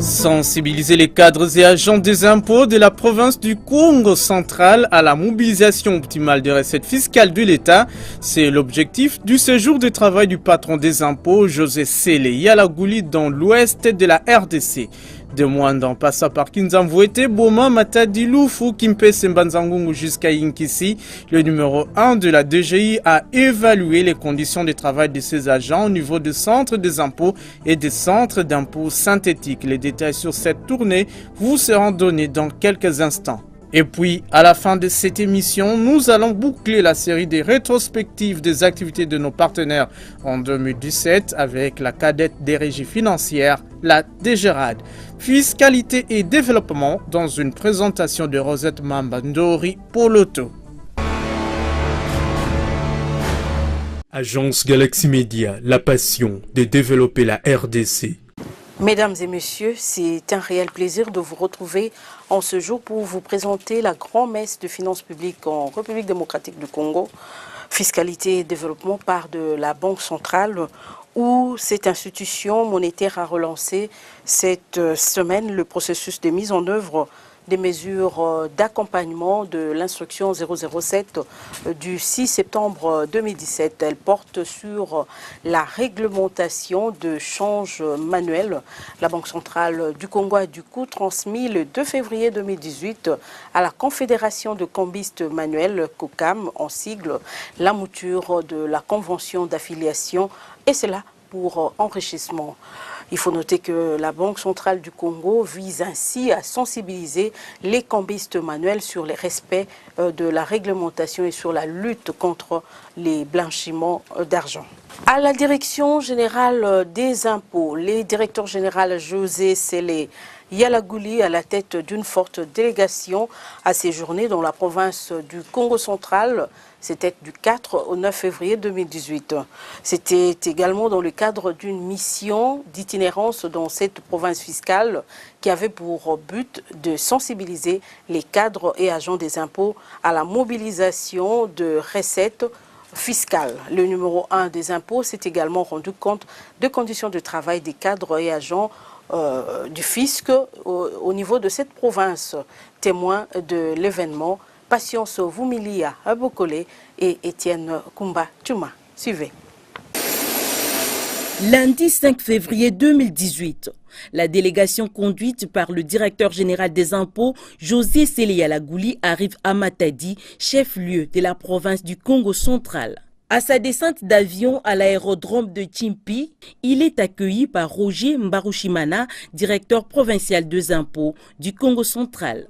Sensibiliser les cadres et agents des impôts de la province du Congo central à la mobilisation optimale des recettes fiscales de l'État, c'est l'objectif du séjour de travail du patron des impôts, José Sélé Yalagouli, dans l'ouest de la RDC. De Mwanda en passant par Kinzamvouete, Boma, Matadi, Lufu, Kimpe, Sembanzangungu jusqu'à Inkisi, le numéro 1 de la DGI a évalué les conditions de travail de ses agents au niveau des centres des impôts et des centres d'impôts synthétiques. Les détails sur cette tournée vous seront donnés dans quelques instants. Et puis, à la fin de cette émission, nous allons boucler la série des rétrospectives des activités de nos partenaires en 2017 avec la cadette des régies financières, la DGRAD. Fiscalité et développement dans une présentation de Rosette Mambandori pour l'auto. Agence Galaxy Media, la passion de développer la RDC. Mesdames et messieurs, c'est un réel plaisir de vous retrouver en ce jour pour vous présenter la grand-messe de finances publiques en République démocratique du Congo, fiscalité et développement par de la Banque centrale, où cette institution monétaire a relancé cette semaine le processus de mise en œuvre des mesures d'accompagnement de l'instruction 007 du 6 septembre 2017. Elle porte sur la réglementation de change manuel. La Banque centrale du Congo a du coup transmis le 2 février 2018 à la Confédération de cambistes manuels, COCAM en sigle, la mouture de la convention d'affiliation, et cela pour enrichissement. Il faut noter que la Banque centrale du Congo vise ainsi à sensibiliser les cambistes manuels sur les respects de la réglementation et sur la lutte contre les blanchiments d'argent. À la direction générale des impôts, le directeur général José Sélé Yalagouli, à la tête d'une forte délégation, a séjourné dans la province du Congo central. C'était du 4 au 9 février 2018. C'était également dans le cadre d'une mission d'itinérance dans cette province fiscale qui avait pour but de sensibiliser les cadres et agents des impôts à la mobilisation de recettes fiscales. Le numéro 1 des impôts s'est également rendu compte des conditions de travail des cadres et agents du fisc au niveau de cette province. Témoin de l'événement, Patience Vumilia Abokole et Étienne Kumba Tuma. Suivez. Lundi 5 février 2018, la délégation conduite par le directeur général des impôts, José Sélé Yalagouli, arrive à Matadi, chef-lieu de la province du Congo central. À sa descente d'avion à l'aérodrome de Chimpi, il est accueilli par Roger Mbarushimana, directeur provincial des impôts du Congo central.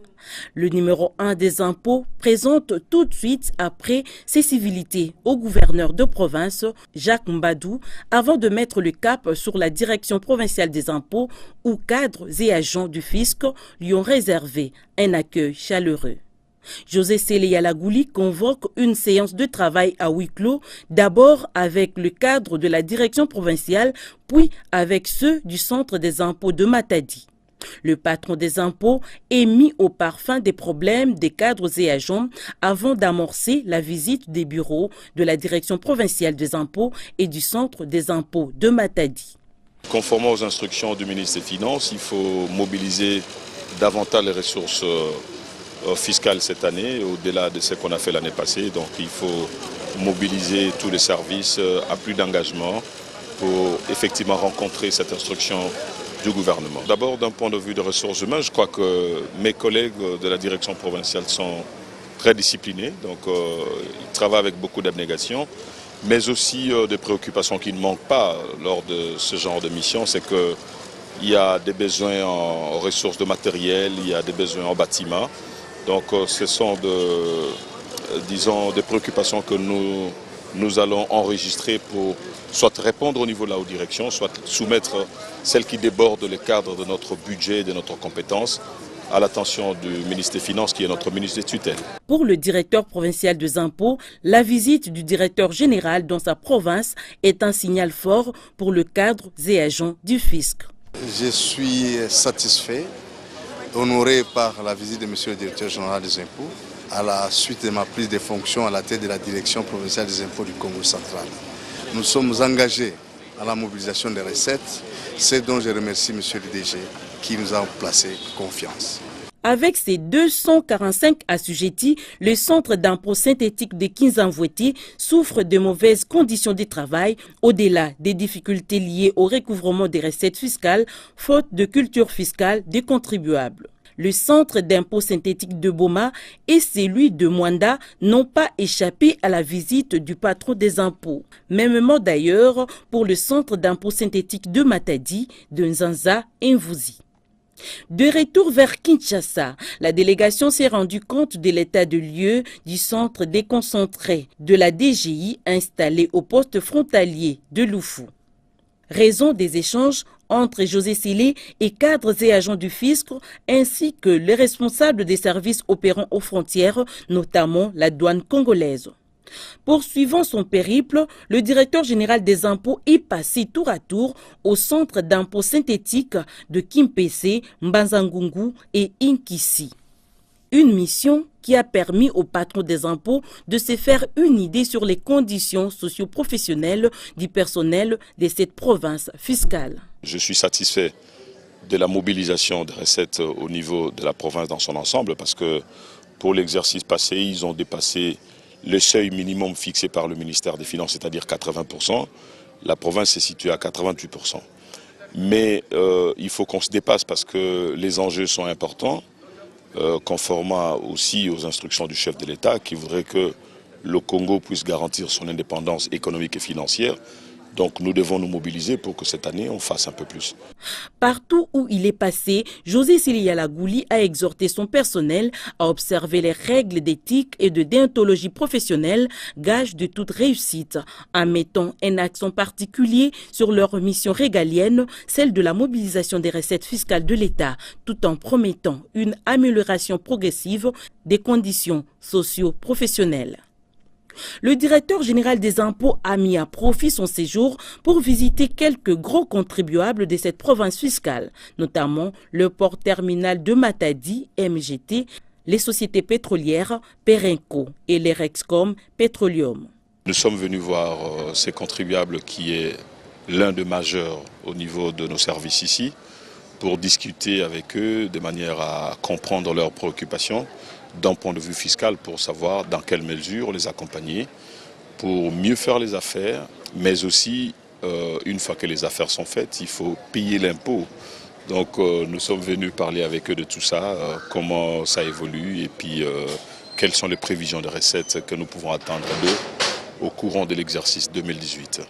Le numéro 1 des impôts présente tout de suite après ses civilités au gouverneur de province, Jacques Mbadou, avant de mettre le cap sur la direction provinciale des impôts où cadres et agents du fisc lui ont réservé un accueil chaleureux. José Sélé Yalagouli convoque une séance de travail à huis clos, d'abord avec le cadre de la direction provinciale, puis avec ceux du centre des impôts de Matadi. Le patron des impôts est mis au parfum des problèmes des cadres et agents avant d'amorcer la visite des bureaux de la direction provinciale des impôts et du centre des impôts de Matadi. Conformément aux instructions du ministre des Finances, il faut mobiliser davantage les ressources fiscales cette année, au-delà de ce qu'on a fait l'année passée. Donc il faut mobiliser tous les services à plus d'engagement pour effectivement rencontrer cette instruction du gouvernement. D'abord, d'un point de vue de ressources humaines, je crois que mes collègues de la direction provinciale sont très disciplinés, donc ils travaillent avec beaucoup d'abnégation, mais aussi des préoccupations qui ne manquent pas lors de ce genre de mission, c'est qu'il y a des besoins en ressources de matériel, il y a des besoins en bâtiment. Donc ce sont des préoccupations que nous allons enregistrer pour soit répondre au niveau de la haute direction, soit soumettre celles qui débordent le cadre de notre budget et de notre compétence à l'attention du ministre des Finances qui est notre ministre des tutelles. Pour le directeur provincial des impôts, la visite du directeur général dans sa province est un signal fort pour le cadre et agents du fisc. Je suis satisfait, honoré par la visite de M. le directeur général des impôts à la suite de ma prise de fonction à la tête de la direction provinciale des impôts du Congo central. Nous sommes engagés à la mobilisation des recettes. C'est dont je remercie M. le DG qui nous a placé confiance. Avec ses 245 assujettis, le centre d'impôt synthétique de Kinzanvweti souffre de mauvaises conditions de travail, au-delà des difficultés liées au recouvrement des recettes fiscales, faute de culture fiscale des contribuables. Le centre d'impôt synthétique de Boma et celui de Mwanda n'ont pas échappé à la visite du patron des impôts. Mêmement d'ailleurs pour le centre d'impôt synthétique de Matadi, de Nzanza et Mvuzi. De retour vers Kinshasa, la délégation s'est rendue compte de l'état de lieu du centre déconcentré de la DGI installé au poste frontalier de Loufou. Raison des échanges entre José Sélé et cadres et agents du fisc, ainsi que les responsables des services opérant aux frontières, notamment la douane congolaise. Poursuivant son périple, le directeur général des impôts est passé tour à tour au centre d'impôts synthétiques de Kimpese, Mbanzangungu et Inkisi. Une mission qui a permis au patron des impôts de se faire une idée sur les conditions socio-professionnelles du personnel de cette province fiscale. Je suis satisfait de la mobilisation des recettes au niveau de la province dans son ensemble parce que pour l'exercice passé, ils ont dépassé le seuil minimum fixé par le ministère des Finances, c'est-à-dire 80%. La province est située à 88%. Mais il faut qu'on se dépasse parce que les enjeux sont importants, conformément aussi aux instructions du chef de l'État qui voudrait que le Congo puisse garantir son indépendance économique et financière. Donc nous devons nous mobiliser pour que cette année on fasse un peu plus. Partout où il est passé, José Sélé à la Gouli a exhorté son personnel à observer les règles d'éthique et de déontologie professionnelle, gage de toute réussite, en mettant un accent particulier sur leur mission régalienne, celle de la mobilisation des recettes fiscales de l'État, tout en promettant une amélioration progressive des conditions socio-professionnelles. Le directeur général des impôts a mis à profit son séjour pour visiter quelques gros contribuables de cette province fiscale, notamment le port terminal de Matadi, MGT, les sociétés pétrolières Perenco et les Rexcom Petroleum. Nous sommes venus voir ces contribuables qui est l'un des majeurs au niveau de nos services ici pour discuter avec eux de manière à comprendre leurs préoccupations d'un point de vue fiscal pour savoir dans quelle mesure les accompagner pour mieux faire les affaires, mais aussi une fois que les affaires sont faites, il faut payer l'impôt. Donc nous sommes venus parler avec eux de tout ça, comment ça évolue et puis quelles sont les prévisions de recettes que nous pouvons attendre d'eux au courant de l'exercice 2018.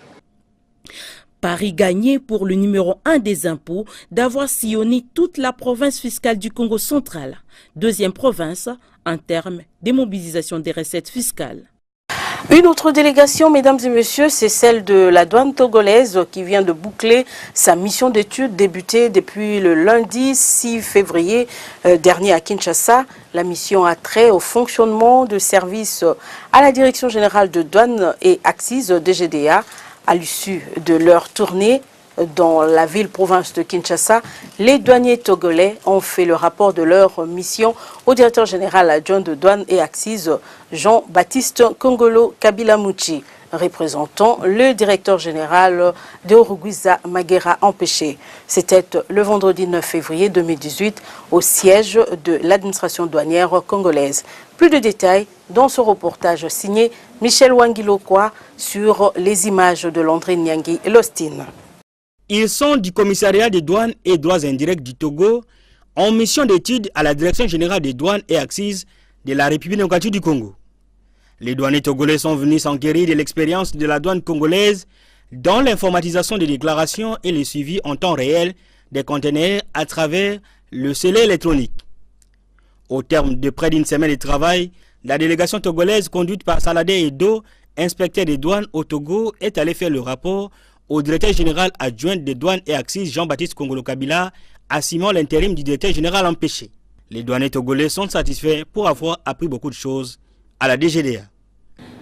Pari gagné pour le numéro 1 des impôts d'avoir sillonné toute la province fiscale du Congo central, deuxième province en termes de mobilisation des recettes fiscales. Une autre délégation, mesdames et messieurs, c'est celle de la douane togolaise qui vient de boucler sa mission d'études débutée depuis le lundi 6 février dernier à Kinshasa. La mission a trait au fonctionnement de services à la Direction générale de douane et accises DGDA. À l'issue de leur tournée dans la ville-province de Kinshasa, les douaniers togolais ont fait le rapport de leur mission au directeur général adjoint de douane et accises, Jean-Baptiste Kongolo Kabilamuchi, représentant le directeur général de Oruguiza Magera Empêché. C'était le vendredi 9 février 2018 au siège de l'administration douanière congolaise. Plus de détails dans ce reportage signé Michel Wangilokwa sur les images de Landry Nyangi et Lostine. Ils sont du commissariat des douanes et droits indirects du Togo en mission d'étude à la Direction générale des douanes et accises de la République démocratique du Congo. Les douaniers togolais sont venus s'enquérir de l'expérience de la douane congolaise dans l'informatisation des déclarations et le suivi en temps réel des conteneurs à travers le scellé électronique. Au terme de près d'une semaine de travail, la délégation togolaise conduite par Saladé Edo, inspecteur des douanes au Togo, est allée faire le rapport au directeur général adjoint des douanes et accises Jean-Baptiste Kongolo Kabila, assumant l'intérim du directeur général empêché. Les douaniers togolais sont satisfaits pour avoir appris beaucoup de choses à la DGDA.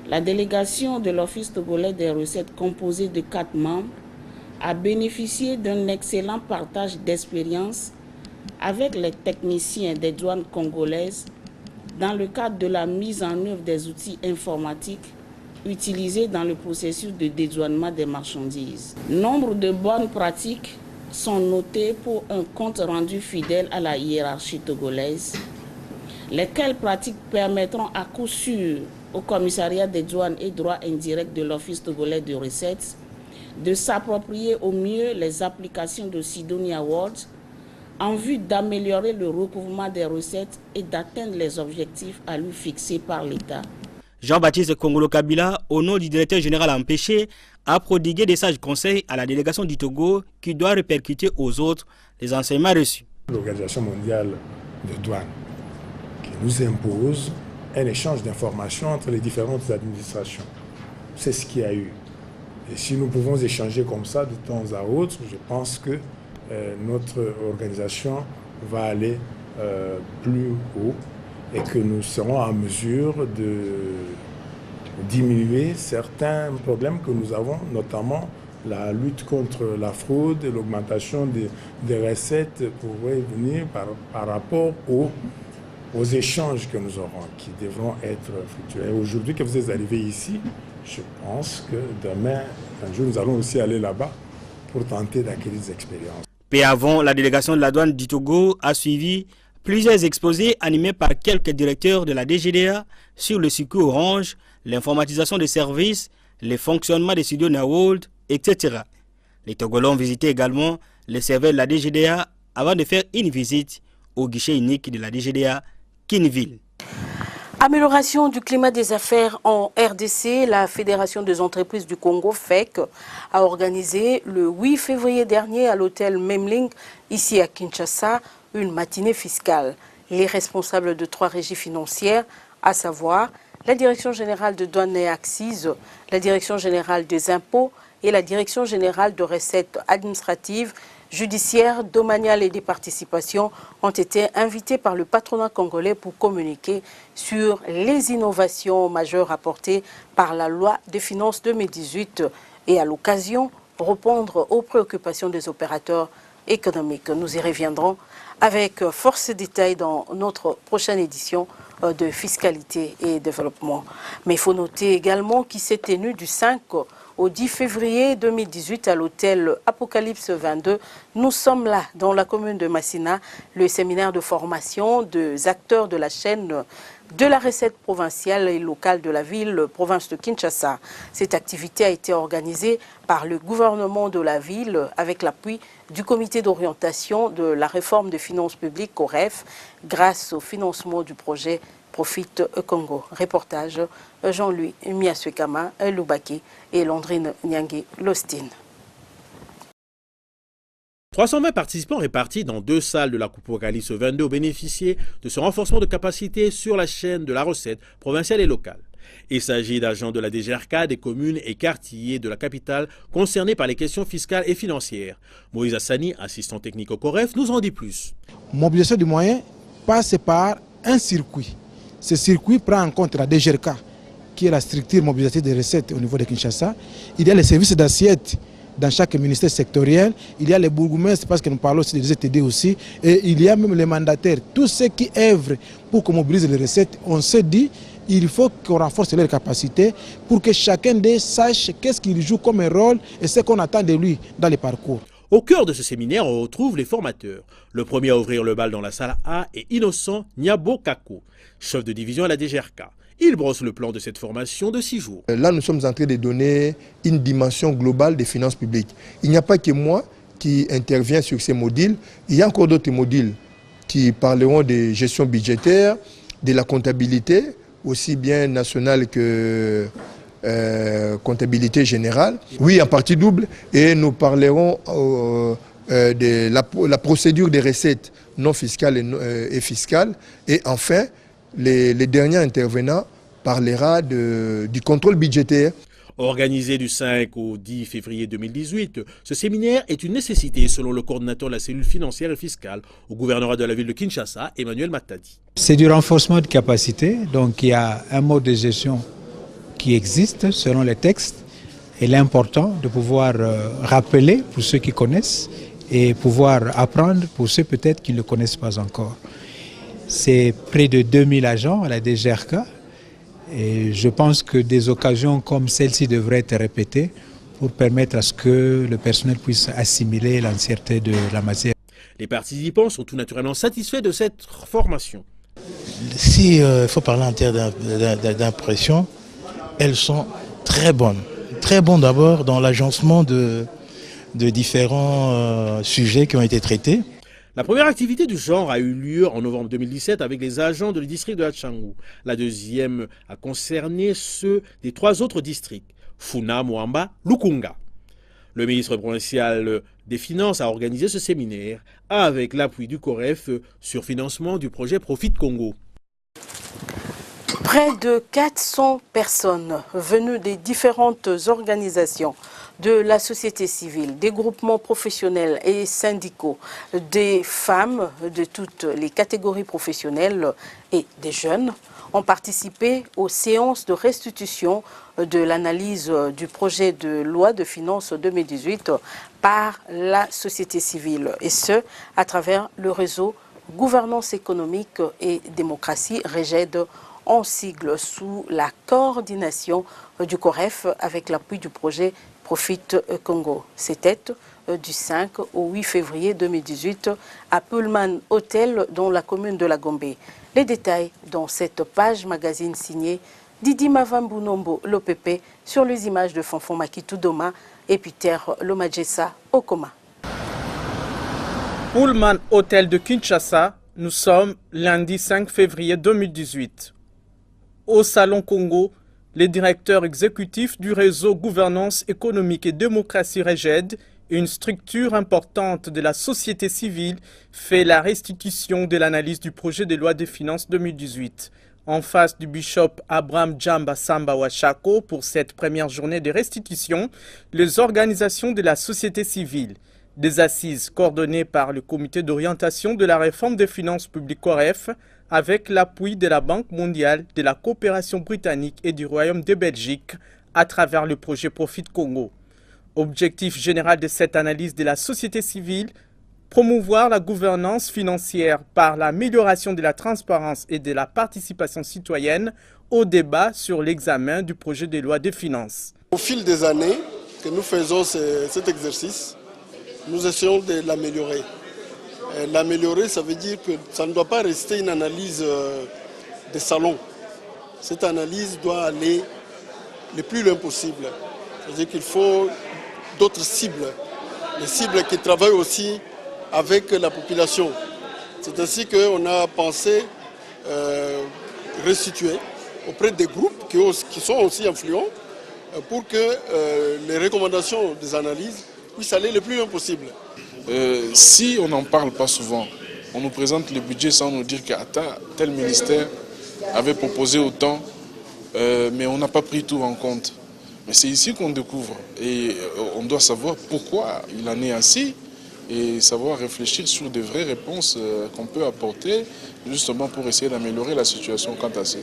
La délégation de l'Office togolais des recettes, composée de 4 membres, a bénéficié d'un excellent partage d'expérience avec les techniciens des douanes congolaises dans le cadre de la mise en œuvre des outils informatiques utilisées dans le processus de dédouanement des marchandises. Nombre de bonnes pratiques sont notées pour un compte rendu fidèle à la hiérarchie togolaise, lesquelles pratiques permettront à coup sûr au commissariat des douanes et droits indirects de l'Office togolais de recettes de s'approprier au mieux les applications de Sidonia Awards en vue d'améliorer le recouvrement des recettes et d'atteindre les objectifs à lui fixés par l'État. Jean-Baptiste Kongolo Kabila, au nom du directeur général empêché, a prodigué des sages conseils à la délégation du Togo qui doit répercuter aux autres les enseignements reçus. L'Organisation mondiale de douane qui nous impose un échange d'informations entre les différentes administrations. C'est ce qu'il y a eu. Et si nous pouvons échanger comme ça de temps à autre, je pense que notre organisation va aller plus haut et que nous serons en mesure de diminuer certains problèmes que nous avons, notamment la lutte contre la fraude et l'augmentation des recettes pourrait venir par rapport aux échanges que nous aurons, qui devront être fructueux. Aujourd'hui que vous êtes arrivés ici, je pense que demain, un jour, nous allons aussi aller là-bas pour tenter d'acquérir des expériences. Peu avant, la délégation de la douane du Togo a suivi plusieurs exposés animés par quelques directeurs de la DGDA sur le circuit orange, l'informatisation des services, les fonctionnements des studios Nawold, etc. Les Togolais ont visité également les serveurs de la DGDA avant de faire une visite au guichet unique de la DGDA, Kinville. Amélioration du climat des affaires en RDC, la Fédération des entreprises du Congo, FEC, a organisé le 8 février dernier à l'hôtel Memling, ici à Kinshasa, une matinée fiscale. Les responsables de 3 régies financières, à savoir la Direction générale de douane et accises, la Direction générale des impôts et la Direction générale de recettes administratives, judiciaires, domaniales et des participations, ont été invités par le patronat congolais pour communiquer sur les innovations majeures apportées par la loi des finances 2018 et à l'occasion répondre aux préoccupations des opérateurs économiques. Nous y reviendrons avec force et détails dans notre prochaine édition de fiscalité et développement. Mais il faut noter également qu'il s'est tenu du 5 au 10 février 2018 à l'hôtel Apocalypse 22. Nous sommes là dans la commune de Massina, le séminaire de formation des acteurs de la chaîne de la recette provinciale et locale de la ville, province de Kinshasa. Cette activité a été organisée par le gouvernement de la ville avec l'appui du comité d'orientation de la réforme des finances publiques, COREF, grâce au financement du projet Profite Congo. Reportage Jean-Louis Miaswekama, Loubaki et Landrine Nyangi Lostine. 320 participants répartis dans 2 salles de la Coupe Apocalypse 22 ont bénéficié de ce renforcement de capacité sur la chaîne de la recette provinciale et locale. Il s'agit d'agents de la DGRK, des communes et quartiers de la capitale concernés par les questions fiscales et financières. Moïse Hassani, assistant technique au COREF, nous en dit plus. Mobilisation du moyen passe par un circuit. Ce circuit prend en compte la DGRK, qui est la structure mobilisation des recettes au niveau de Kinshasa. Il y a les services d'assiette dans chaque ministère sectoriel. Il y a les bourgmestres, parce que nous parlons aussi des ETD aussi. Et il y a même les mandataires. Tous ceux qui œuvrent pour qu'on mobilise les recettes, on se dit il faut qu'on renforce leurs capacités pour que chacun d'eux sache qu'est-ce qu'il joue comme un rôle et ce qu'on attend de lui dans les parcours. Au cœur de ce séminaire, on retrouve les formateurs. Le premier à ouvrir le bal dans la salle A est Innocent Nyabo Kako, chef de division à la DGRK. Il brosse le plan de cette formation de 6 jours. Là, nous sommes en train de donner une dimension globale des finances publiques. Il n'y a pas que moi qui interviens sur ces modules. Il y a encore d'autres modules qui parleront de gestion budgétaire, de la comptabilité, aussi bien nationale que comptabilité générale. Oui, en partie double. Et nous parlerons de la procédure des recettes non fiscales et fiscales. Et enfin, les derniers intervenants parlera du contrôle budgétaire. Organisé du 5 au 10 février 2018, ce séminaire est une nécessité selon le coordinateur de la cellule financière et fiscale au gouvernorat de la ville de Kinshasa, Emmanuel Matadi. C'est du renforcement de capacité, donc il y a un mode de gestion qui existe selon les textes. Il est important de pouvoir rappeler pour ceux qui connaissent et pouvoir apprendre pour ceux peut-être qui ne le connaissent pas encore. C'est près de 2000 agents à la DGRK Et je pense que des occasions comme celle-ci devraient être répétées pour permettre à ce que le personnel puisse assimiler l'entièreté de la matière. Les participants sont tout naturellement satisfaits de cette formation. Si il faut parler en termes d'impression, elles sont très bonnes. Très bonnes d'abord dans l'agencement de différents sujets qui ont été traités. La première activité du genre a eu lieu en novembre 2017 avec les agents du district de Hatchangou. La deuxième a concerné ceux des 3 autres districts, Funa, Moamba, Lukunga. Le ministre provincial des Finances a organisé ce séminaire avec l'appui du COREF sur financement du projet Profit Congo. Près de 400 personnes venues des différentes organisations de la société civile, des groupements professionnels et syndicaux, des femmes de toutes les catégories professionnelles et des jeunes ont participé aux séances de restitution de l'analyse du projet de loi de finances 2018 par la société civile, et ce, à travers le réseau Gouvernance économique et démocratie, REGED, en sigle, sous la coordination du COREF avec l'appui du projet Profit Congo. C'était du 5 au 8 février 2018 à Pullman Hotel dans la commune de la Gombe. Les détails dans cette page magazine signée Didi Mavambunombo Lopepe sur les images de Fanfon Makitou Doma et Peter Lomajessa Okoma. Pullman Hotel de Kinshasa, nous sommes lundi 5 février 2018. Au Salon Congo, les directeurs exécutifs du réseau Gouvernance économique et démocratie REGED, une structure importante de la société civile, fait la restitution de l'analyse du projet de loi des finances 2018. En face du bishop Abraham Djamba Samba Wachako pour cette première journée de restitution, les organisations de la société civile, des assises coordonnées par le comité d'orientation de la réforme des finances publiques COREF, avec l'appui de la Banque mondiale, de la coopération britannique et du Royaume de Belgique à travers le projet Profit Congo. Objectif général de cette analyse de la société civile, promouvoir la gouvernance financière par l'amélioration de la transparence et de la participation citoyenne au débat sur l'examen du projet de loi des finances. Au fil des années que nous faisons cet exercice, nous essayons de l'améliorer. L'améliorer, ça veut dire que ça ne doit pas rester une analyse de salon. Cette analyse doit aller le plus loin possible. C'est-à-dire qu'il faut d'autres cibles, des cibles qui travaillent aussi avec la population. C'est ainsi qu'on a pensé restituer auprès des groupes qui sont aussi influents pour que les recommandations des analyses puissent aller le plus loin possible. Si on n'en parle pas souvent, on nous présente le budget sans nous dire que tel ministère avait proposé autant, mais on n'a pas pris tout en compte. Mais c'est ici qu'on découvre et on doit savoir pourquoi il en est ainsi et savoir réfléchir sur des vraies réponses qu'on peut apporter justement pour essayer d'améliorer la situation quant à ça.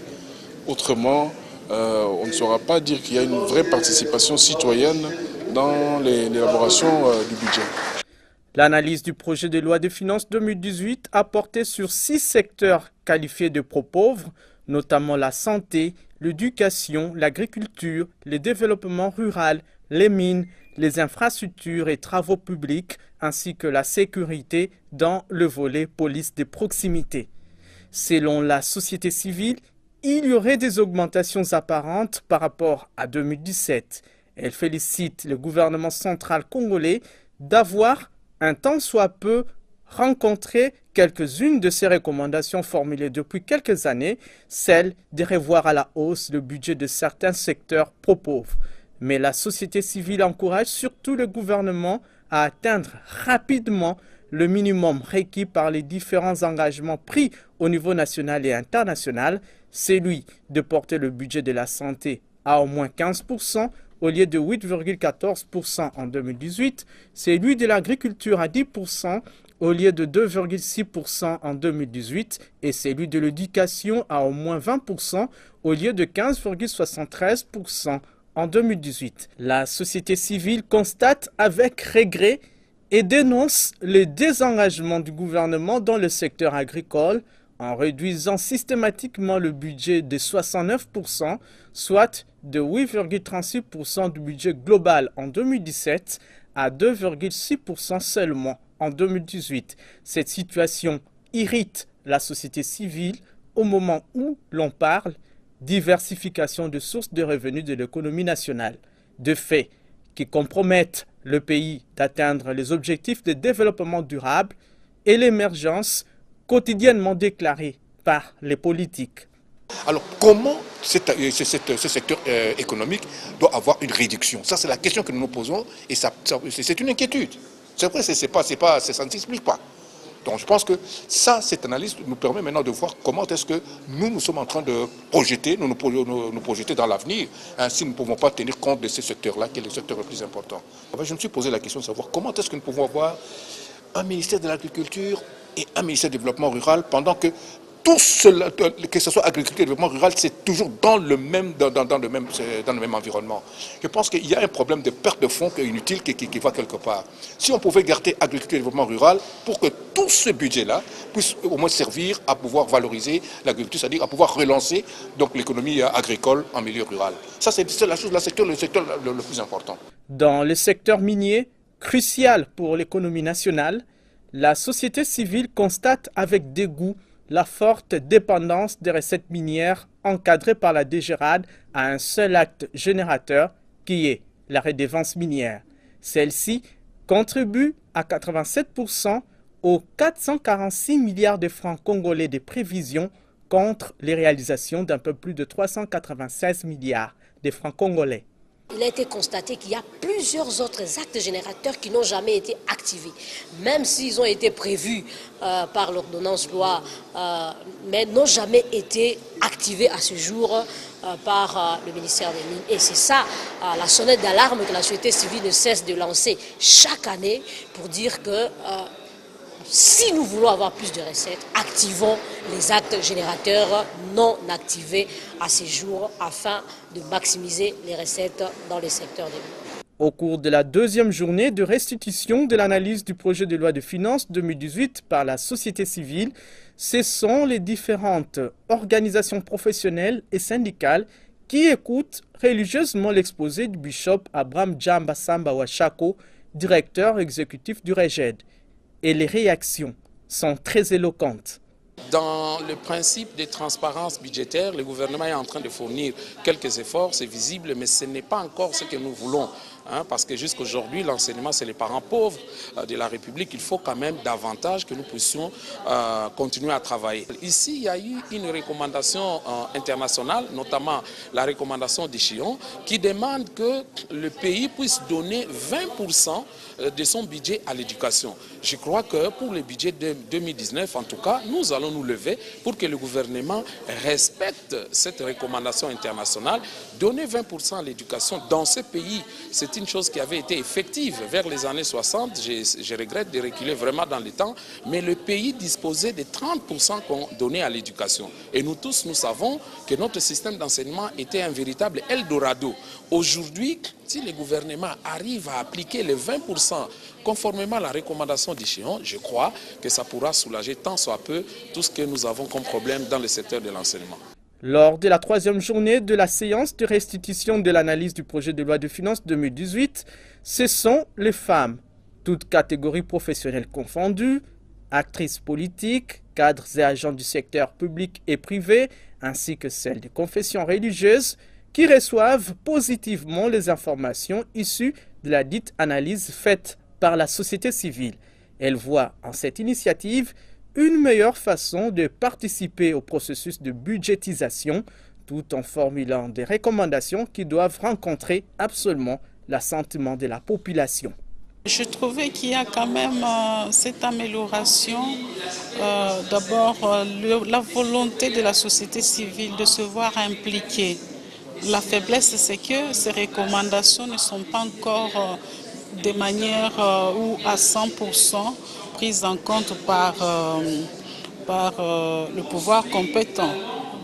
Autrement, on ne saura pas dire qu'il y a une vraie participation citoyenne dans l'élaboration du budget. L'analyse du projet de loi des finances 2018 a porté sur 6 secteurs qualifiés de pro-pauvres, notamment la santé, l'éducation, l'agriculture, le développement rural, les mines, les infrastructures et travaux publics, ainsi que la sécurité dans le volet police de proximité. Selon la société civile, il y aurait des augmentations apparentes par rapport à 2017. Elle félicite le gouvernement central congolais d'avoir un tant soit peu rencontré quelques-unes de ces recommandations formulées depuis quelques années, celle de revoir à la hausse le budget de certains secteurs pro-pauvres. Mais la société civile encourage surtout le gouvernement à atteindre rapidement le minimum requis par les différents engagements pris au niveau national et international, celui de porter le budget de la santé à au moins 15%, au lieu de 8,14% en 2018, celui de l'agriculture à 10% au lieu de 2,6% en 2018 et celui de l'éducation à au moins 20% au lieu de 15,73% en 2018. La société civile constate avec regret et dénonce le désengagement du gouvernement dans le secteur agricole en réduisant systématiquement le budget de 69%, soit de 8,36% du budget global en 2017 à 2,6% seulement en 2018. Cette situation irrite la société civile au moment où l'on parle diversification de sources de revenus de l'économie nationale, de faits qui compromettent le pays d'atteindre les objectifs de développement durable et l'émergence quotidiennement déclarée par les politiques. Alors comment ce secteur économique doit avoir une réduction? Ça c'est la question que nous nous posons et c'est une inquiétude. C'est vrai, ça ne s'explique pas. Donc je pense que cette analyse nous permet maintenant de voir comment est-ce que nous sommes en train de projeter, nous projeter dans l'avenir, si nous ne pouvons pas tenir compte de ce secteur-là, qui est le secteur le plus important. Je me suis posé la question de savoir comment est-ce que nous pouvons avoir un ministère de l'Agriculture et un ministère du Développement Rural pendant que tout cela, que ce soit agriculture et développement rural, c'est toujours dans le même environnement. Je pense qu'il y a un problème de perte de fonds inutile qui va quelque part. Si on pouvait garder agriculture et développement rural pour que tout ce budget-là puisse au moins servir à pouvoir valoriser l'agriculture, c'est-à-dire à pouvoir relancer l'économie agricole en milieu rural. Ça, c'est le secteur le plus important. Dans le secteur minier, crucial pour l'économie nationale, la société civile constate avec dégoût la forte dépendance des recettes minières encadrées par la DGRAD à un seul acte générateur qui est la redevance minière. Celle-ci contribue à 87% aux 446 milliards de francs congolais de prévisions contre les réalisations d'un peu plus de 396 milliards de francs congolais. Il a été constaté qu'il y a plusieurs autres actes générateurs qui n'ont jamais été activés, même s'ils ont été prévus par l'ordonnance loi, mais n'ont jamais été activés à ce jour par le ministère des Mines. Et c'est ça la sonnette d'alarme que la société civile ne cesse de lancer chaque année pour dire que si nous voulons avoir plus de recettes, activons les actes générateurs non activés à ces jours afin de maximiser les recettes dans les secteurs des mines. Au cours de la deuxième journée de restitution de l'analyse du projet de loi de finances 2018 par la société civile, ce sont les différentes organisations professionnelles et syndicales qui écoutent religieusement l'exposé du bishop Abraham Djamba Samba Wachako, directeur exécutif du REGED. Et les réactions sont très éloquentes. Dans le principe de transparence budgétaire, le gouvernement est en train de fournir quelques efforts, c'est visible, mais ce n'est pas encore ce que nous voulons. Parce que jusqu'à aujourd'hui, l'enseignement, c'est les parents pauvres de la République. Il faut quand même davantage que nous puissions continuer à travailler. Ici, il y a eu une recommandation internationale, notamment la recommandation d'Échillon, qui demande que le pays puisse donner 20% de son budget à l'éducation. Je crois que pour le budget de 2019, en tout cas, nous allons nous lever pour que le gouvernement respecte cette recommandation internationale. Donner 20% à l'éducation dans ce pays, c'est une chose qui avait été effective vers les années 60. Je regrette de reculer vraiment dans le temps, mais le pays disposait de 30% qu'on donnait à l'éducation. Et nous tous, nous savons que notre système d'enseignement était un véritable Eldorado. Aujourd'hui, si le gouvernement arrive à appliquer les 20% conformément à la recommandation d'Échillon, je crois que ça pourra soulager tant soit peu tout ce que nous avons comme problème dans le secteur de l'enseignement. Lors de la troisième journée de la séance de restitution de l'analyse du projet de loi de finances 2018, ce sont les femmes, toutes catégories professionnelles confondues, actrices politiques, cadres et agents du secteur public et privé, ainsi que celles des confessions religieuses, qui reçoivent positivement les informations issues de la dite analyse faite par la société civile. Elles voient en cette initiative une meilleure façon de participer au processus de budgétisation tout en formulant des recommandations qui doivent rencontrer absolument l'assentiment de la population. Je trouvais qu'il y a quand même cette amélioration, d'abord la volonté de la société civile de se voir impliquée. La faiblesse, c'est que ces recommandations ne sont pas encore de manière ou à 100% prises en compte par le pouvoir compétent.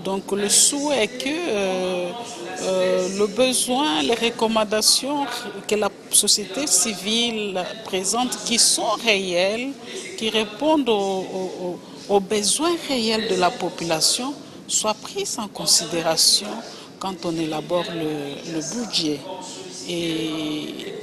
Donc le souhait est que le besoin, les recommandations que la société civile présente qui sont réelles, qui répondent aux besoins réels de la population, soient prises en considération quand on élabore le budget. Et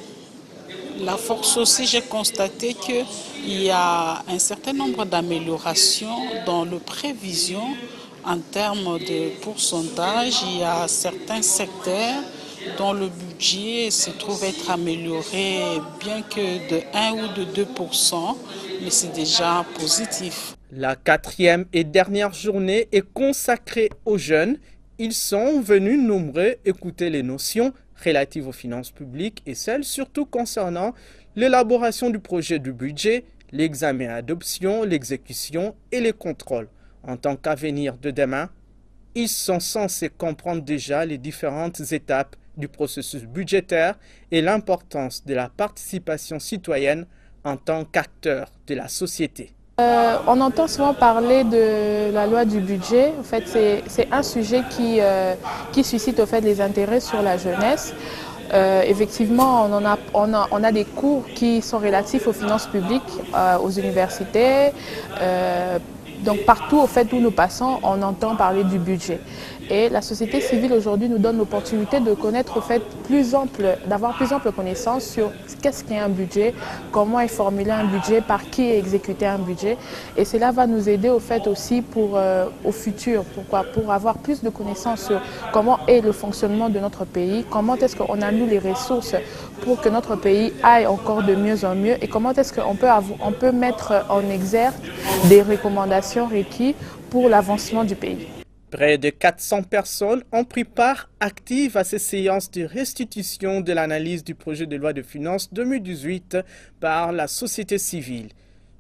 la force aussi, j'ai constaté qu'il y a un certain nombre d'améliorations dans les prévisions en termes de pourcentage. Il y a certains secteurs dont le budget se trouve être amélioré, bien que de 1 ou de 2%, mais c'est déjà positif. La 4e et dernière journée est consacrée aux jeunes. Ils sont venus nombreux écouter les notions relatives aux finances publiques et celles surtout concernant l'élaboration du projet du budget, l'examen et adoption, l'exécution et les contrôles. En tant qu'avenir de demain, ils sont censés comprendre déjà les différentes étapes du processus budgétaire et l'importance de la participation citoyenne en tant qu'acteur de la société. On entend souvent parler de la loi du budget. En fait, c'est un sujet qui suscite au fait les intérêts sur la jeunesse. Effectivement, on a des cours qui sont relatifs aux finances publiques, aux universités. Donc partout au fait où nous passons, on entend parler du budget. Et la société civile aujourd'hui nous donne l'opportunité de connaître au fait d'avoir plus ample connaissance sur qu'est-ce qu'est un budget, comment est formulé un budget, par qui est exécuté un budget. Et cela va nous aider au fait aussi au futur. Pourquoi? Pour avoir plus de connaissances sur comment est le fonctionnement de notre pays, comment est-ce qu'on a nous les ressources pour que notre pays aille encore de mieux en mieux et comment est-ce qu'on peut mettre en exergue des recommandations requises pour l'avancement du pays. Près de 400 personnes ont pris part active à ces séances de restitution de l'analyse du projet de loi de finances 2018 par la société civile.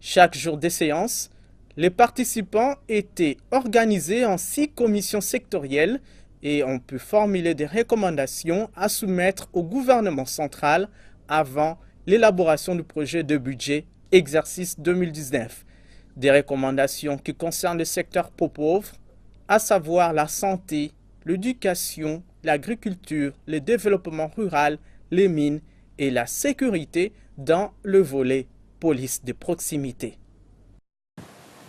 Chaque jour des séances, les participants étaient organisés en 6 commissions sectorielles et ont pu formuler des recommandations à soumettre au gouvernement central avant l'élaboration du projet de budget exercice 2019. Des recommandations qui concernent le secteur pauvre, à savoir la santé, l'éducation, l'agriculture, le développement rural, les mines et la sécurité dans le volet police de proximité.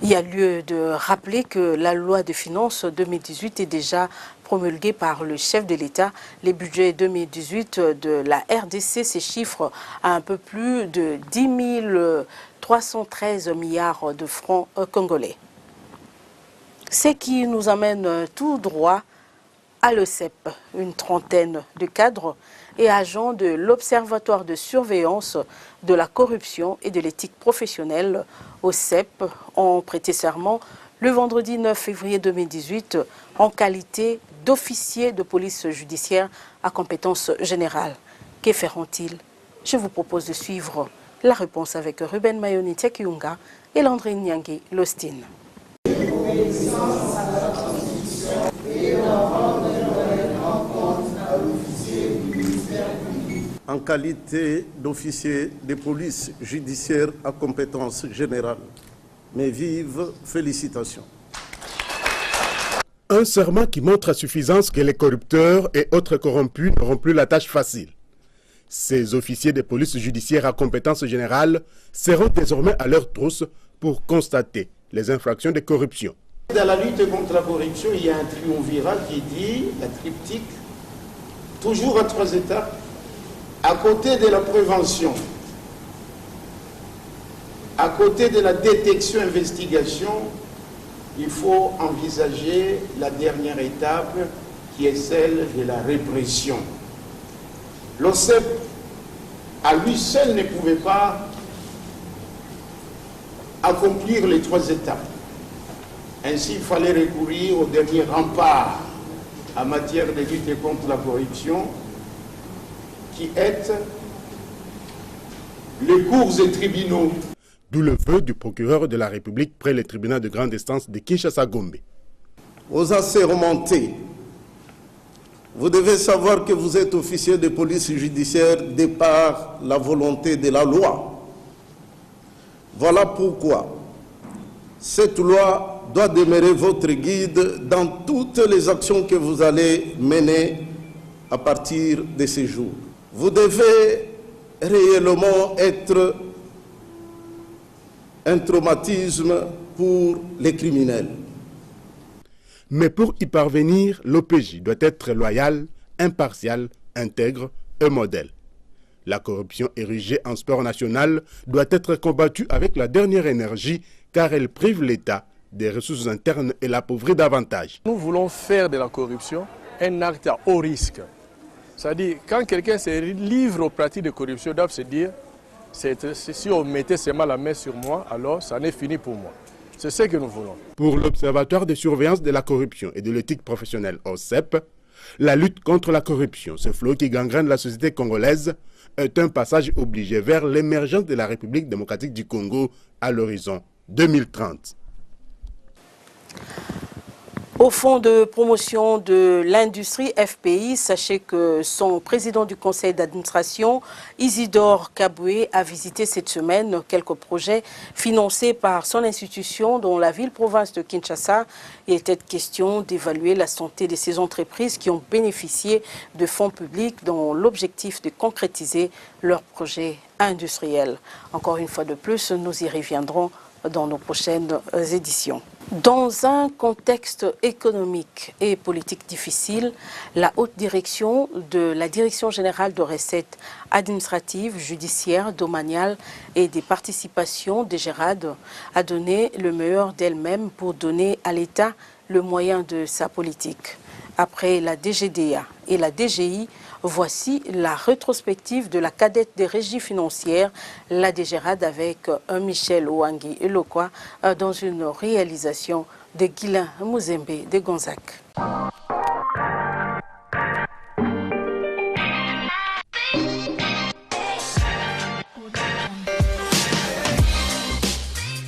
Il y a lieu de rappeler que la loi de finances 2018 est déjà promulguée par le chef de l'État. Les budgets 2018 de la RDC se chiffrent à un peu plus de 10 313 milliards de francs congolais. Ce qui nous amène tout droit à l'OCEP. Une trentaine de cadres et agents de l'Observatoire de surveillance de la corruption et de l'éthique professionnelle, OCEP, ont prêté serment le vendredi 9 février 2018 en qualité d'officiers de police judiciaire à compétence générale. Que feront-ils? Je vous propose de suivre la réponse avec Ruben Mayoni Tiakiunga et Landry Nyangi Lostine. En qualité d'officier de police judiciaire à compétence générale, mes vives félicitations. Un serment qui montre à suffisance que les corrupteurs et autres corrompus n'auront plus la tâche facile. Ces officiers de police judiciaire à compétence générale seront désormais à leur trousse pour constater les infractions de corruption. Dans la lutte contre la corruption, il y a un triumvirat qui dit, la triptyque, toujours à 3 étapes, à côté de la prévention, à côté de la détection-investigation, il faut envisager la dernière étape qui est celle de la répression. L'OCEP, à lui seul, ne pouvait pas accomplir les 3 étapes. Ainsi, il fallait recourir au dernier rempart en matière de lutte contre la corruption, qui est les cours et tribunaux. D'où le vœu du procureur de la République près le tribunal de grande instance de Kinshasa-Gombe. Aux assermentés, vous devez savoir que vous êtes officier de police judiciaire de par la volonté de la loi. Voilà pourquoi cette loi doit demeurer votre guide dans toutes les actions que vous allez mener à partir de ces jours. Vous devez réellement être un traumatisme pour les criminels. Mais pour y parvenir, l'OPJ doit être loyal, impartial, intègre et modèle. La corruption érigée en sport national doit être combattue avec la dernière énergie car elle prive l'État des ressources internes et l'appauvrit davantage. Nous voulons faire de la corruption un acte à haut risque. C'est-à-dire, quand quelqu'un se livre aux pratiques de corruption, il doit se dire, si on mettait seulement la main sur moi, alors ça n'est fini pour moi. C'est ce que nous voulons. Pour l'Observatoire de surveillance de la corruption et de l'éthique professionnelle OCEP, la lutte contre la corruption, ce flot qui gangrène la société congolaise, est un passage obligé vers l'émergence de la République démocratique du Congo à l'horizon 2030. Au Fonds de promotion de l'industrie FPI, sachez que son président du conseil d'administration, Isidore Kaboué, a visité cette semaine quelques projets financés par son institution dans la ville-province de Kinshasa. Il était question d'évaluer la santé de ces entreprises qui ont bénéficié de fonds publics dans l'objectif de concrétiser leurs projets industriels. Encore une fois de plus, nous y reviendrons dans nos prochaines éditions. Dans un contexte économique et politique difficile, la haute direction de la Direction générale de recettes administratives, judiciaires, domaniales et des participations des GERAD a donné le meilleur d'elle-même pour donner à l'État le moyen de sa politique. Après la DGDA et la DGI, voici la rétrospective de la cadette des régies financières, la DGRAD, avec Michel Ouangui Elokwa dans une réalisation de Guilain Mouzembe de Gonzac.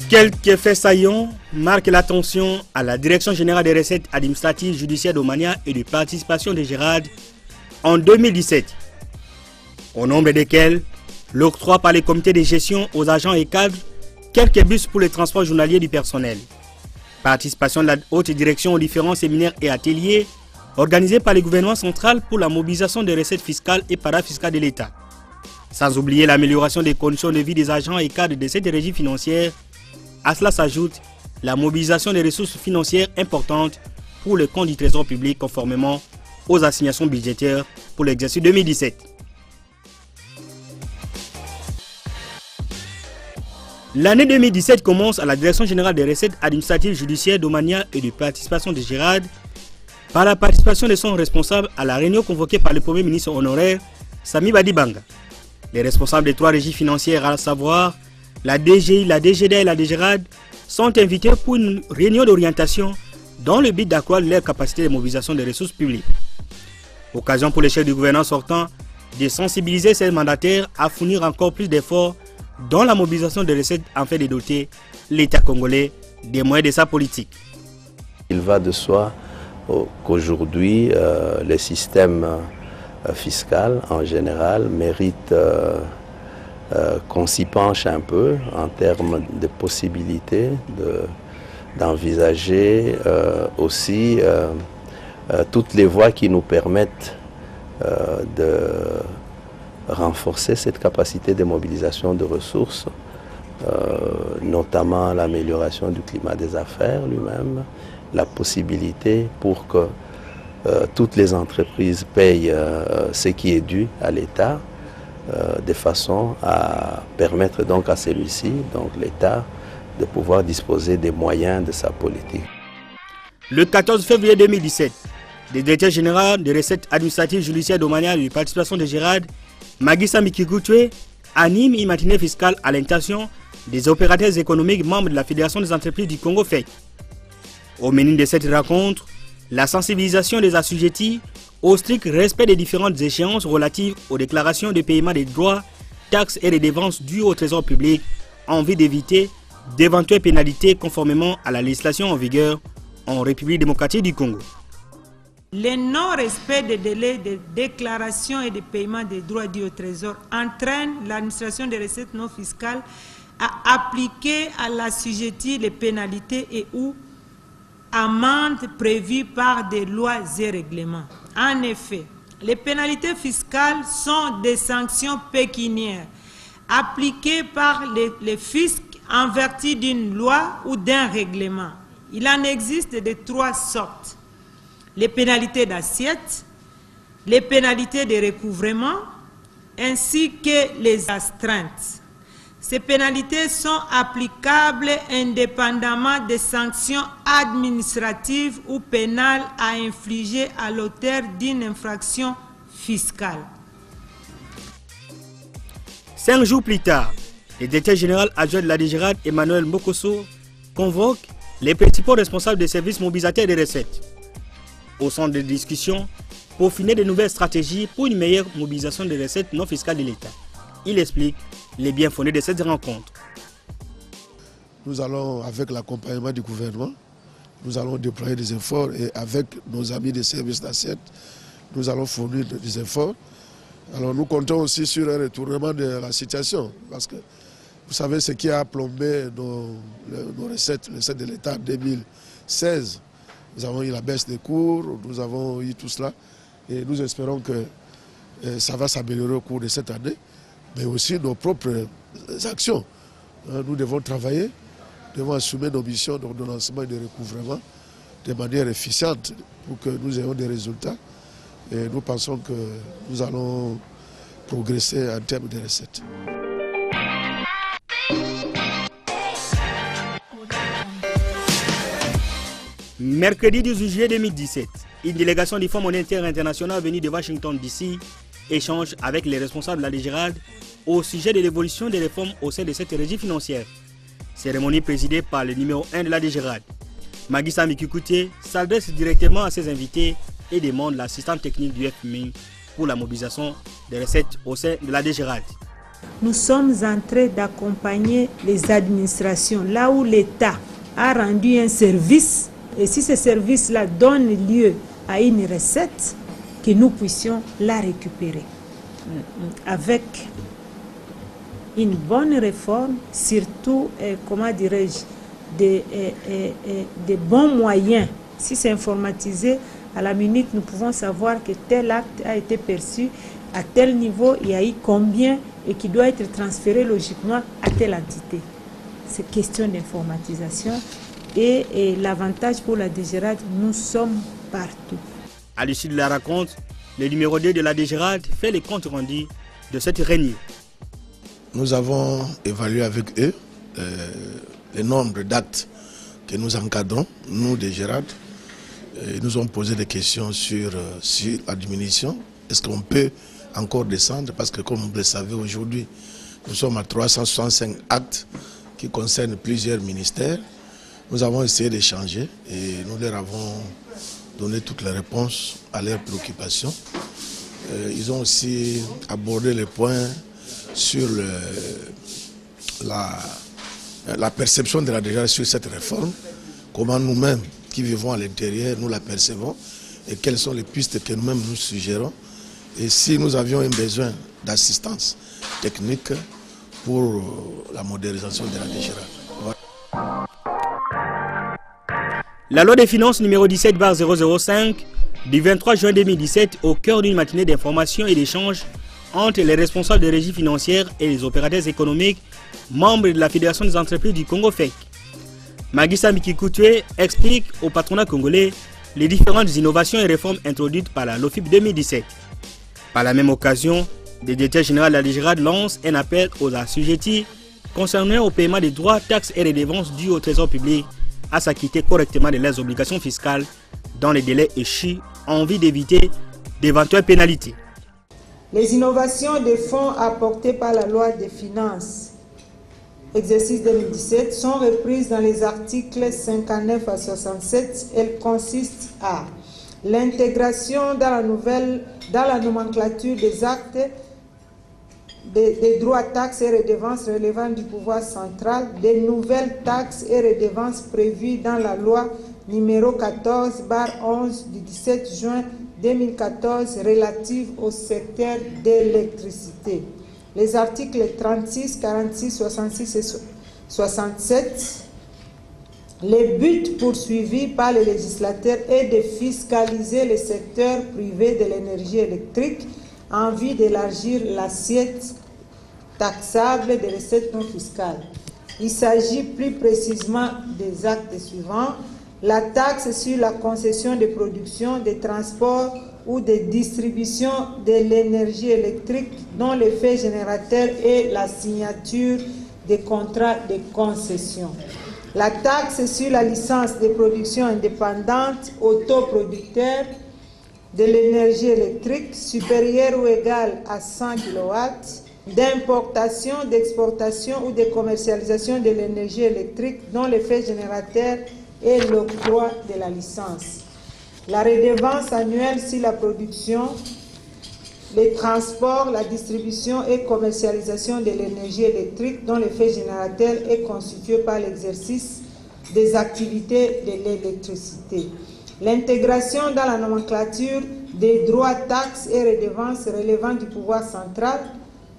Quelques faits saillants marquent l'attention à la Direction générale des recettes administratives, judiciaires, domaniales et de participation des GERAD en 2017, au nombre desquels l'octroi par les comités de gestion aux agents et cadres quelques bus pour le transport journalier du personnel, participation de la haute direction aux différents séminaires et ateliers organisés par le gouvernement central pour la mobilisation des recettes fiscales et parafiscales de l'État, sans oublier l'amélioration des conditions de vie des agents et cadres de cette régie financière. À cela s'ajoute la mobilisation des ressources financières importantes pour le compte du Trésor public conformément aux assignations budgétaires pour l'exercice 2017. L'année 2017 commence à la Direction générale des recettes administratives, judiciaires, domaniales et de participation des GERAD par la participation de son responsable à la réunion convoquée par le Premier ministre honoraire Sami Badibanga. Les responsables des trois régies financières, à savoir la DGI, la DGDA et la DGRAD, sont invités pour une réunion d'orientation dans le but d'accroître leur capacité de mobilisation des ressources publiques. Occasion pour les chefs du gouvernement sortant de sensibiliser ces mandataires à fournir encore plus d'efforts dans la mobilisation des recettes afin de doter l'État congolais des moyens de sa politique. Il va de soi qu'aujourd'hui, le système fiscal en général mérite qu'on s'y penche un peu en termes de possibilités d'envisager aussi toutes les voies qui nous permettent de renforcer cette capacité de mobilisation de ressources, notamment l'amélioration du climat des affaires lui-même, la possibilité pour que toutes les entreprises payent ce qui est dû à l'État, de façon à permettre donc à celui-ci, donc l'État, de pouvoir disposer des moyens de sa politique. Le 14 février 2017, le directeur général des recettes administratives, judiciaires, domaniales et de participation des GERAD, Magisa Mikigutwe, anime une matinée fiscale à l'intention des opérateurs économiques membres de la Fédération des entreprises du Congo FEC. Au menu de cette rencontre, la sensibilisation des assujettis au strict respect des différentes échéances relatives aux déclarations de paiement des droits, taxes et redevances dues au Trésor public en vue d'éviter d'éventuelles pénalités conformément à la législation en vigueur en République démocratique du Congo. Le non-respect des délais de déclaration et de paiement des droits dus au Trésor entraîne l'administration des recettes non fiscales à appliquer à l'assujetti les pénalités et ou amendes prévues par des lois et règlements. En effet, Les pénalités fiscales sont des sanctions pécuniaires appliquées par les fiscs en vertu d'une loi ou d'un règlement. Il en existe de 3 sortes. Les pénalités d'assiette, les pénalités de recouvrement, ainsi que les astreintes. Ces pénalités sont applicables indépendamment des sanctions administratives ou pénales à infliger à l'auteur d'une infraction fiscale. 5 jours plus tard, le directeur général adjoint de la DGRAD, Emmanuel Mokosso, convoque les principaux responsables des services mobilisateurs des recettes. Au centre de discussion, pour finir de nouvelles stratégies pour une meilleure mobilisation des recettes non fiscales de l'État. Il explique les biens fondés de cette rencontre. Nous allons, avec l'accompagnement du gouvernement, nous allons déployer des efforts et avec nos amis des services d'assiette, nous allons fournir des efforts. Alors nous comptons aussi sur un retournement de la situation parce que vous savez ce qui a plombé nos recettes, les recettes de l'État en 2016. Nous avons eu la baisse des cours, nous avons eu tout cela et nous espérons que ça va s'améliorer au cours de cette année, mais aussi nos propres actions. Nous devons travailler, nous devons assumer nos missions d'ordonnancement et de recouvrement de manière efficiente pour que nous ayons des résultats. Et nous pensons que nous allons progresser en termes de recettes. Mercredi 18 juillet 2017, une délégation du Fonds monétaire international venue de Washington DC échange avec les responsables de la DGRAD au sujet de l'évolution des réformes au sein de cette régie financière. Cérémonie présidée par le numéro 1 de la DGRAD. Magissa Mikikouté s'adresse directement à ses invités et demande l'assistance technique du FMI pour la mobilisation des recettes au sein de la DGRAD. Nous sommes en train d'accompagner les administrations là où l'État a rendu un service et si ce service-là donne lieu à une recette, que nous puissions la récupérer avec une bonne réforme, surtout, comment dirais-je, des bons moyens. Si c'est informatisé, à la minute, nous pouvons savoir que tel acte a été perçu à tel niveau, il y a eu combien et qui doit être transféré logiquement à telle entité. C'est question d'informatisation et l'avantage pour la DGRAD, nous sommes partout. À l'issue de la rencontre, le numéro 2 de la DGRAD fait les comptes rendus de cette réunion. Nous avons évalué avec eux le nombre d'actes que nous encadrons, nous DGRAD. Ils nous ont posé des questions sur la diminution. Est-ce qu'on peut encore descendre? Parce que comme vous le savez aujourd'hui, nous sommes à 365 actes qui concernent plusieurs ministères. Nous avons essayé d'échanger et nous leur avons donné toutes les réponses à leurs préoccupations. Ils ont aussi abordé les points sur la perception de la DGRAD sur cette réforme, comment nous-mêmes qui vivons à l'intérieur, nous la percevons et quelles sont les pistes que nous-mêmes nous suggérons et si nous avions un besoin d'assistance technique pour la modernisation de la DGRAD. Voilà. La loi des finances numéro 17/005 du 23 juin 2017 au cœur d'une matinée d'information et d'échange entre les responsables des régies financières et les opérateurs économiques membres de la Fédération des entreprises du Congo FEC. Magissa Mikikouté explique au patronat congolais les différentes innovations et réformes introduites par la LOFIP 2017. Par la même occasion, le directeur général de la DGRAD lance un appel aux assujettis concernant au paiement des droits, taxes et redevances dus au trésor public à s'acquitter correctement de leurs obligations fiscales dans les délais échus en vue d'éviter d'éventuelles pénalités. Les innovations des fonds apportées par la loi des finances exercice 2017 sont reprises dans les articles 59 à 67. Elles consistent à l'intégration dans la nomenclature des actes des droits, taxes et redevances relevant du pouvoir central, des nouvelles taxes et redevances prévues dans la loi numéro 14/11 du 17 juin 2014 relative au secteur d'électricité. Les articles 36, 46, 66 et 67 Le but poursuivi par le législateur est de fiscaliser le secteur privé de l'énergie électrique en vue d'élargir l'assiette taxable des recettes non fiscales. Il s'agit plus précisément des actes suivants: la taxe sur la concession de production, de transport ou de distribution de l'énergie électrique dont l'effet générateur est la signature des contrats de concession. La taxe sur la licence de production indépendante autoproducteur de l'énergie électrique supérieure ou égale à 100 kW, d'importation, d'exportation ou de commercialisation de l'énergie électrique dont l'effet générateur est l'octroi de la licence. La redevance annuelle sur la production, les transports, la distribution et commercialisation de l'énergie électrique dont l'effet générateur est constitué par l'exercice des activités de l'électricité. L'intégration dans la nomenclature des droits, taxes et redevances relevant du pouvoir central,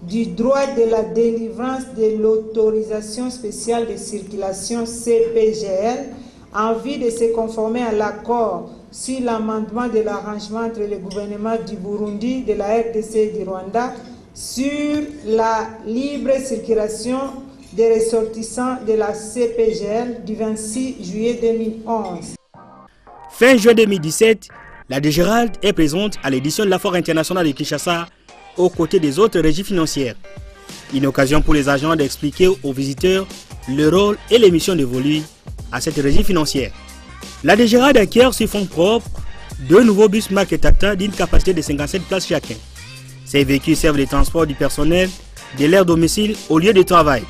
du droit de la délivrance de l'autorisation spéciale de circulation CPGL en vue de se conformer à l'accord sur l'amendement de l'arrangement entre le gouvernement du Burundi, de la RDC et du Rwanda sur la libre circulation des ressortissants de la CPGL du 26 juillet 2011. Fin juin 2017, la DGRAD est présente à l'édition de la Foire internationale de Kinshasa aux côtés des autres régies financières. Une occasion pour les agents d'expliquer aux visiteurs le rôle et les missions dévolues à cette régie financière. La DGRAD acquiert sur fonds propres 2 nouveaux bus marque Tata d'une capacité de 57 places chacun. Ces véhicules servent de transport du personnel de leur domicile au lieu de travail.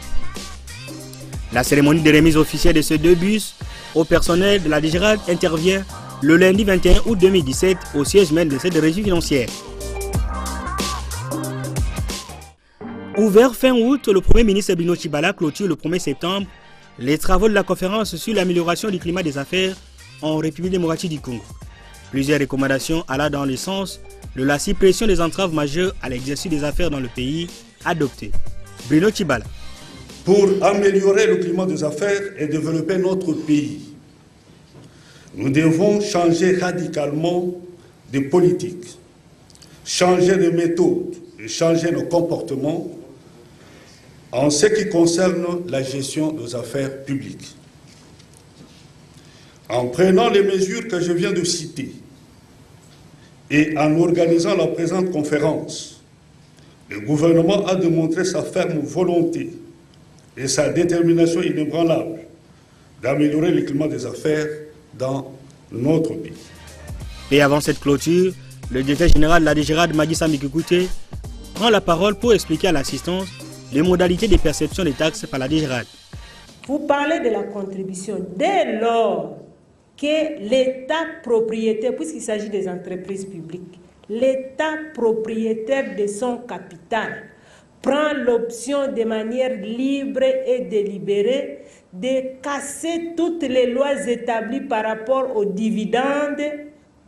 La cérémonie de remise officielle de ces 2 bus au personnel de la DGRAD intervient le lundi 21 août 2017 au siège même de cette régie financière. Ouvert fin août, le Premier ministre Bruno Tshibala clôture le 1er septembre les travaux de la conférence sur l'amélioration du climat des affaires en République démocratique du Congo. Plusieurs recommandations allant dans le sens de la suppression des entraves majeures à l'exercice des affaires dans le pays adoptées. Bruno Tshibala. Pour améliorer le climat des affaires et développer notre pays, nous devons changer radicalement de politique, changer de méthode et changer nos comportements en ce qui concerne la gestion des affaires publiques. En prenant les mesures que je viens de citer et en organisant la présente conférence, le gouvernement a démontré sa ferme volonté et sa détermination inébranlable d'améliorer le climat des affaires dans notre pays. Et avant cette clôture, le directeur général de la DGRAD, Magui Sambi Kikouté, prend la parole pour expliquer à l'assistance les modalités de perception des taxes par la DGRAD. Vous parlez de la contribution. Dès lors que l'État propriétaire, puisqu'il s'agit des entreprises publiques, l'État propriétaire de son capital prend l'option de manière libre et délibérée de casser toutes les lois établies par rapport aux dividendes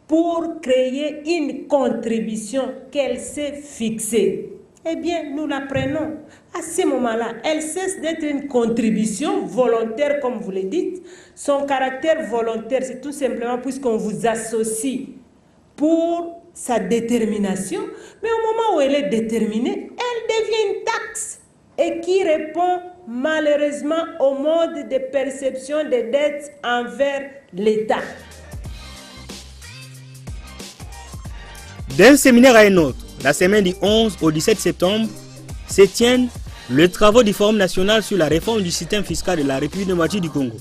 pour créer une contribution qu'elle s'est fixée. Eh bien, nous la prenons. À ce moment-là, elle cesse d'être une contribution volontaire, comme vous le dites. Son caractère volontaire, c'est tout simplement puisqu'on vous associe pour sa détermination. Mais au moment où elle est déterminée, elle devient une taxe et qui répond malheureusement au mode de perception des dettes envers l'État. D'un séminaire à un autre, la semaine du 11 au 17 septembre, se tiennent les travaux du Forum national sur la réforme du système fiscal de la République démocratique du Congo.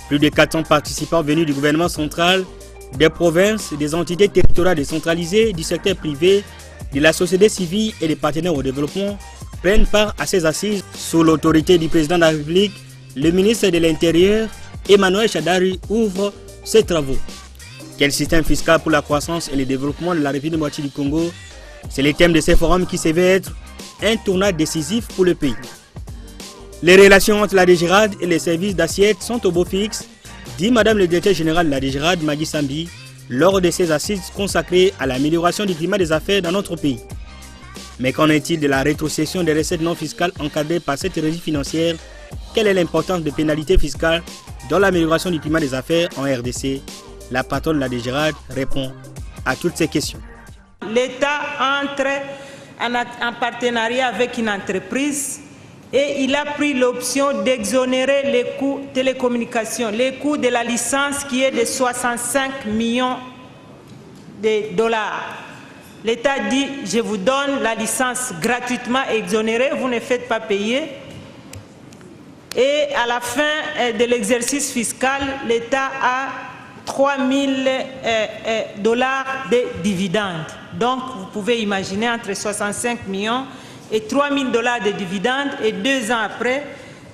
Plus de 400 participants venus du gouvernement central, des provinces, des entités territoriales décentralisées, du secteur privé, de la société civile et des partenaires au développement prennent part à ces assises sous l'autorité du président de la République. Le ministre de l'Intérieur, Emmanuel Shadari, ouvre ces travaux. Quel système fiscal pour la croissance et le développement de la République démocratique du Congo? C'est le thème de ces forums qui s'avère être un tournant décisif pour le pays. Les relations entre la DGRAD et les services d'assiette sont au beau fixe, dit Madame le directeur général de la DGRAD, Magui Sambi, lors de ces assises consacrées à l'amélioration du climat des affaires dans notre pays. Mais qu'en est-il de la rétrocession des recettes non fiscales encadrées par cette régie financière? Quelle est l'importance des pénalités fiscales dans l'amélioration du climat des affaires en RDC. La patronne de la DGRAD répond à toutes ces questions. L'État entre en partenariat avec une entreprise et il a pris l'option d'exonérer les coûts télécommunications, les coûts de la licence qui est de 65 millions de dollars. L'État dit, je vous donne la licence gratuitement exonérée, vous ne faites pas payer. Et à la fin de l'exercice fiscal, l'État a 3 000 dollars de dividendes. Donc, vous pouvez imaginer entre 65 millions et 3 000 dollars de dividendes. Et 2 ans après,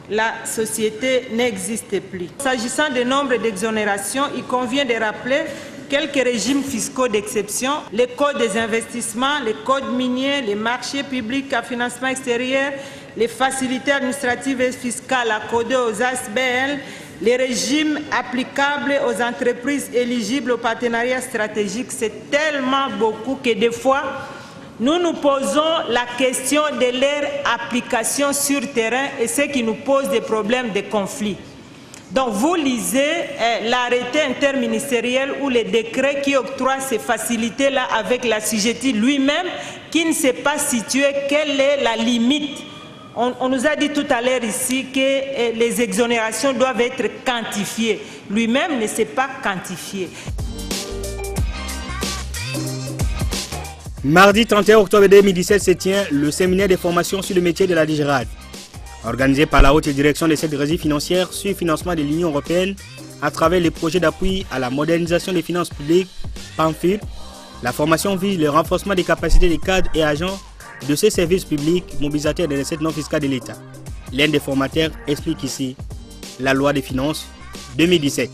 la société n'existe plus. S'agissant du nombre d'exonérations, il convient de rappeler quelques régimes fiscaux d'exception, les codes des investissements, les codes miniers, les marchés publics à financement extérieur, les facilités administratives et fiscales accordées aux ASBL, les régimes applicables aux entreprises éligibles au partenariat stratégique. C'est tellement beaucoup que des fois, nous nous posons la question de leur application sur terrain et ce qui nous pose des problèmes de conflit. Donc vous lisez l'arrêté interministériel ou les décrets qui octroient ces facilités-là avec l'assujetti lui-même qui ne sait pas situer quelle est la limite. On nous a dit tout à l'heure ici que les exonérations doivent être quantifiées. Lui-même ne sait pas quantifier. Mardi 31 octobre 2017 se tient le séminaire de formation sur le métier de la DGRAD. Organisé par la haute direction de cette régie financière sur le financement de l'Union européenne à travers les projets d'appui à la modernisation des finances publiques, PAMFIP, la formation vise le renforcement des capacités des cadres et agents de ces services publics mobilisateurs des recettes non fiscales de l'État. L'un des formateurs explique ici la loi des finances 2017.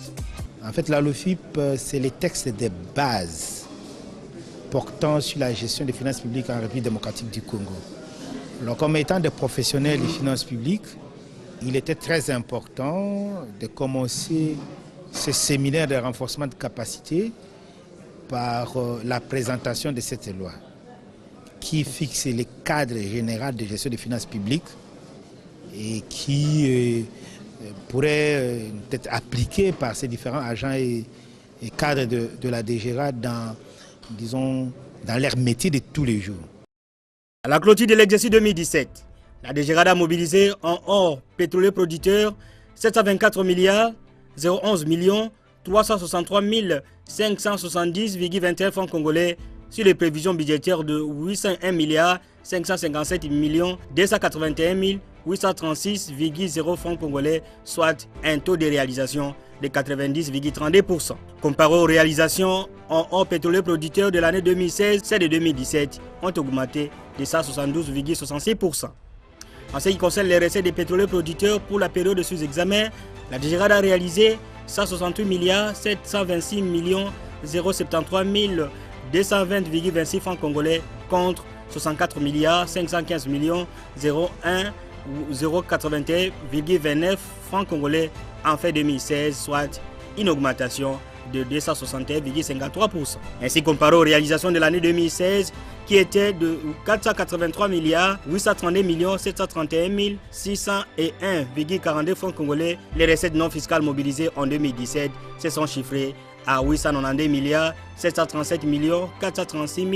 En fait, la LOFIP, c'est les textes de base portant sur la gestion des finances publiques en République démocratique du Congo. Alors, comme étant des professionnels des finances publiques, il était très important de commencer ce séminaire de renforcement de capacité par la présentation de cette loi qui fixe les cadres généraux de gestion des finances publiques et qui pourrait être appliqué par ces différents agents et cadres de la DGRAD dans, disons, dans leur métier de tous les jours. À la clôture de l'exercice 2017, la DGRAD a mobilisé en or pétrolier producteur 724 milliards 011 millions 363 570,21 francs congolais sur les prévisions budgétaires de 801 milliards 557 millions 281 836,0 francs congolais, soit un taux de réalisation de 90,32%. Comparé aux réalisations en or pétrolier producteur de l'année 2016, celles de 2017 ont augmenté de 172,66%. En ce qui concerne les recettes des pétroliers producteurs pour la période de sous-examen, la DGRAD a réalisé 168 milliards 726 millions 073 220,26 francs congolais contre 64 milliards 515 millions 01 081,29 francs congolais en fin 2016, soit une augmentation de 261,53%. Ainsi comparé aux réalisations de l'année 2016 qui était de 483 milliards 832 millions 731 601,42 francs congolais, les recettes non fiscales mobilisées en 2017 se sont chiffrées à 892 milliards 737 millions 436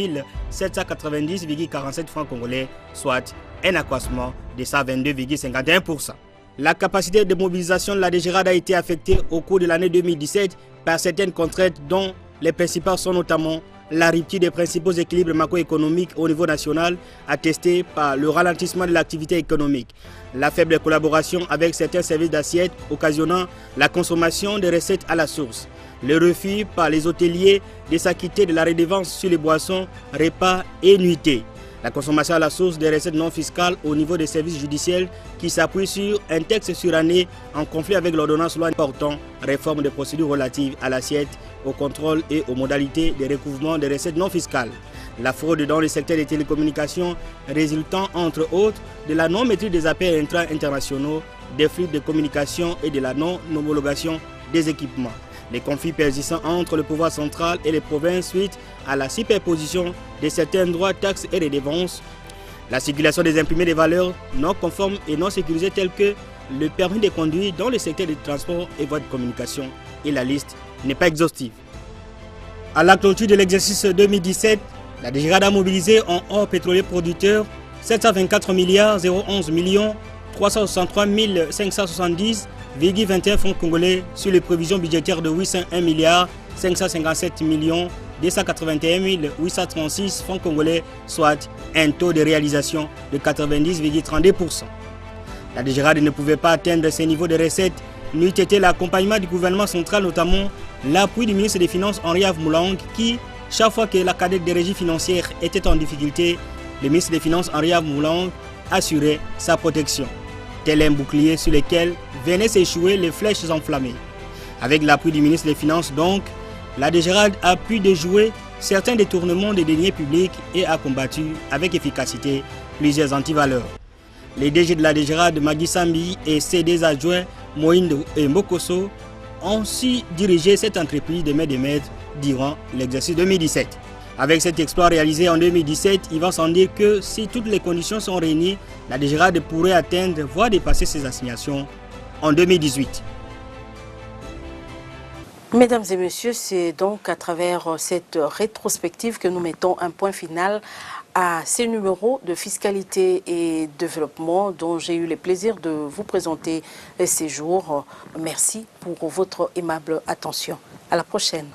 790,47 francs congolais, soit un accroissement de 122,51%. La capacité de mobilisation de la DGRAD a été affectée au cours de l'année 2017 par certaines contraintes dont les principales sont notamment la rupture des principaux équilibres macroéconomiques au niveau national attestés par le ralentissement de l'activité économique, la faible collaboration avec certains services d'assiette occasionnant la consommation des recettes à la source, le refus par les hôteliers de s'acquitter de la redevance sur les boissons, repas et nuitées. La consommation à la source des recettes non fiscales au niveau des services judiciaires qui s'appuie sur un texte surannée en conflit avec l'ordonnance loi portant réforme des procédures relatives à l'assiette, au contrôle et aux modalités de recouvrement des recettes non fiscales. La fraude dans le secteur des télécommunications résultant entre autres de la non-maîtrise des appels internationaux, des flux de communication et de la non-homologation des équipements. Les conflits persistants entre le pouvoir central et les provinces suite à la superposition de certains droits, taxes et redevances, la circulation des imprimés de valeurs non conformes et non sécurisées telles que le permis de conduire dans le secteur des transports et voies de communication. Et la liste n'est pas exhaustive. À la clôture de l'exercice 2017, la DGRAD a mobilisé en or pétrolier producteur 724 milliards 011 millions 363 570,21 francs congolais sur les prévisions budgétaires de 801 milliards 557 millions 281 836 francs congolais, soit un taux de réalisation de 90,32%. La DGRAD ne pouvait pas atteindre ces niveaux de recettes, n'eût été l'accompagnement du gouvernement central, notamment l'appui du ministre des Finances Henri-Yves Moulang, qui, chaque fois que la cadette des régies financières était en difficulté, le ministre des Finances Henri-Yves Moulang assurait sa protection. Tel un bouclier sur lequel venaient s'échouer les flèches enflammées. Avec l'appui du ministre des Finances, donc, la DGRAD a pu déjouer certains détournements des deniers publics et a combattu avec efficacité plusieurs antivaleurs. Les DG de la DGRAD, Magui Sambi, et ses deux adjoints, Moïndo et Mokoso, ont su diriger cette entreprise de main de maître durant l'exercice 2017. Avec cet exploit réalisé en 2017, il va sans dire que si toutes les conditions sont réunies, la DGRAD pourrait atteindre, voire dépasser ses assignations en 2018. Mesdames et messieurs, c'est donc à travers cette rétrospective que nous mettons un point final à ces numéros de fiscalité et développement dont j'ai eu le plaisir de vous présenter ces jours. Merci pour votre aimable attention. À la prochaine.